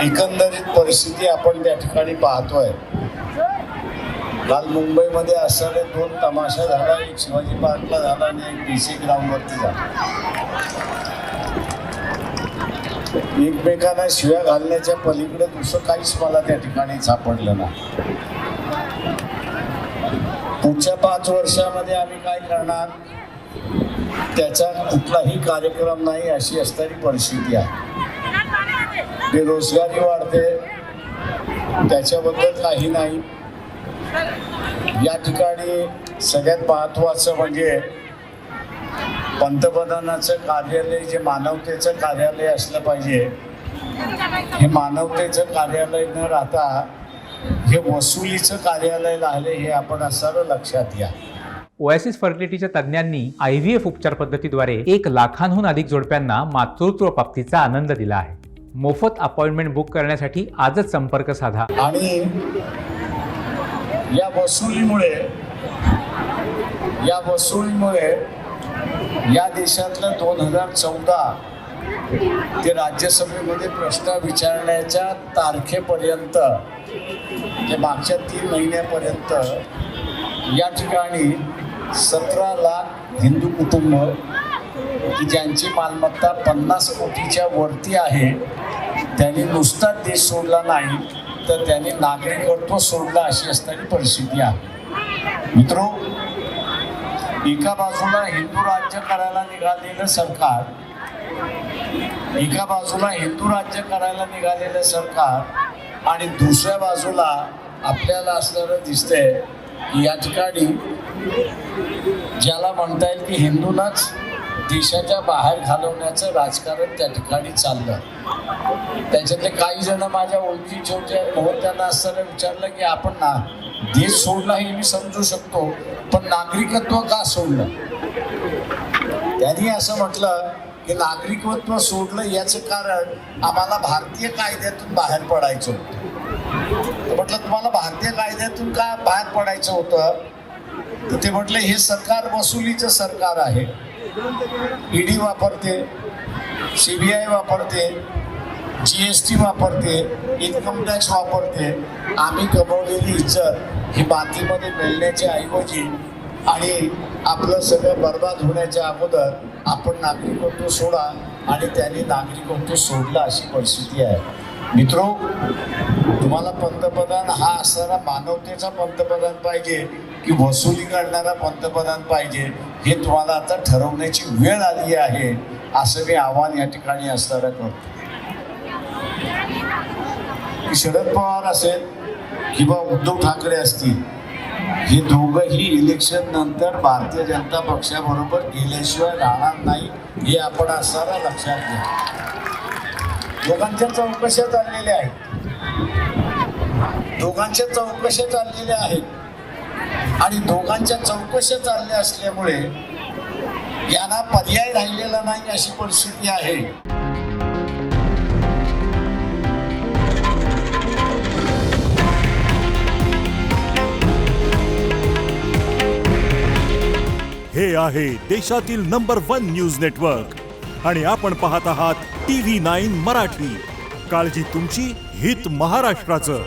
एकंदरीत परिस्थिती आपण त्या ठिकाणी पाहतोय. काल मुंबईमध्ये असणारे 2 तमाशा झाला, एक शिवाजी पार्कला झाला आणि एक DC ग्राउंडवरती झाला. एकमेकांना शिव्या घालण्याच्या पलीकडे दुसरं काहीच मला त्या ठिकाणी सापडलं नाही. पुढच्या 5 वर्षामध्ये आम्ही काय करणार त्याचा कुठलाही कार्यक्रम नाही अशी असणारी परिस्थिती आहे. बेरोजगारी वाढते त्याच्याबद्दल काही नाही. या ठिकाणी सगळ्यात महत्त्वाचं म्हणजे पंतप्रधानाचं कार्यालय जे मानवतेचं कार्यालय असलं पाहिजे, हे मानवतेचं कार्यालय न राहता हे वसुलीचं कार्यालय राहिले हे आपण असं लक्षात घ्या. ओएसिस फर्टिलिटीच्या तज्ज्ञांनी IVF उपचार पद्धतीद्वारे 1 लाखांहून अधिक जोडप्यांना मातृत्व प्राप्तीचा आनंद दिला आहे. मोफत अपॉइंटमेंट बुक करण्यासाठी आजच संपर्क साधा. आणि या वसुलीमुळे या देशातलं 2014 ते राज्यसभेमध्ये प्रश्न विचारण्याच्या तारखेपर्यंत ते मागच्या 3 महिन्यापर्यंत या ठिकाणी 17 लाख हिंदू कुटुंब की ज्यांची मालमत्ता 50 कोटीच्या वरती आहे त्यांनी नुसता देश सोडला नाही तर त्यांनी नागरिकत्व सोडलं अशी असणारी परिस्थिती आहे. मित्रो, एका बाजूला हिंदू राज्य करायला निघालेलं सरकार आणि दुसऱ्या बाजूला आपल्याला असणारं दिसतंय की या ठिकाणी ज्याला म्हणता येईल की हिंदूंनाच देशाच्या बाहेर घालवण्याचं राजकारण त्या ठिकाणी चाललं. त्याच्यातले काही जण माझ्या ओळखीचे होते, म्हणून त्यांना असताना विचारलं की आपण देश सोडला हे मी समजू शकतो, पण नागरिकत्व का सोडलं? त्यांनी असं म्हटलं की नागरिकत्व सोडलं याचं कारण आम्हाला भारतीय कायद्यातून बाहेर पडायचं होतं. म्हटलं तुम्हाला भारतीय कायद्यातून का बाहेर पडायचं होतं? तर ते म्हटलं हे सरकार वसुलीचं सरकार आहे. ED वापरते, CBI वापरते, GST वापरते, इन्कम टॅक्स वापरते. आम्ही कमवलेली इज्जत ही मातीमध्ये मिळण्याच्या ऐवजी आणि आपलं सगळं बर्बाद होण्याच्या अगोदर आपण नागरिकत्व सोडा आणि त्यांनी नागरिकत्व सोडलं अशी परिस्थिती आहे. मित्रो, तुम्हाला पंतप्रधान हा असणारा मानवतेचा पंतप्रधान पाहिजे की वसुली करणारा पंतप्रधान पाहिजे हे तुम्हाला आता ठरवण्याची वेळ आली आहे असं मी आव्हान या ठिकाणी असणारा करतो. शरद पवार असेल किंवा उद्धव ठाकरे असतील, हे दोघंही इलेक्शन नंतर भारतीय जनता पक्षाबरोबर गेल्याशिवाय राहणार नाही हे आपण असणारा लक्षात घ्या. दोघांच्या चौकशा चाललेल्या आहेत आणि दोघांच्या चौकशा चालल्या असल्यामुळे यांना पर्याय राहिलेला नाही अशी परिस्थिती आहे. हे आहे देशातील नंबर 1 न्यूज नेटवर्क आणि आपण पाहत आहात TV9 मराठी. काळजी तुमची, हित महाराष्ट्राचं.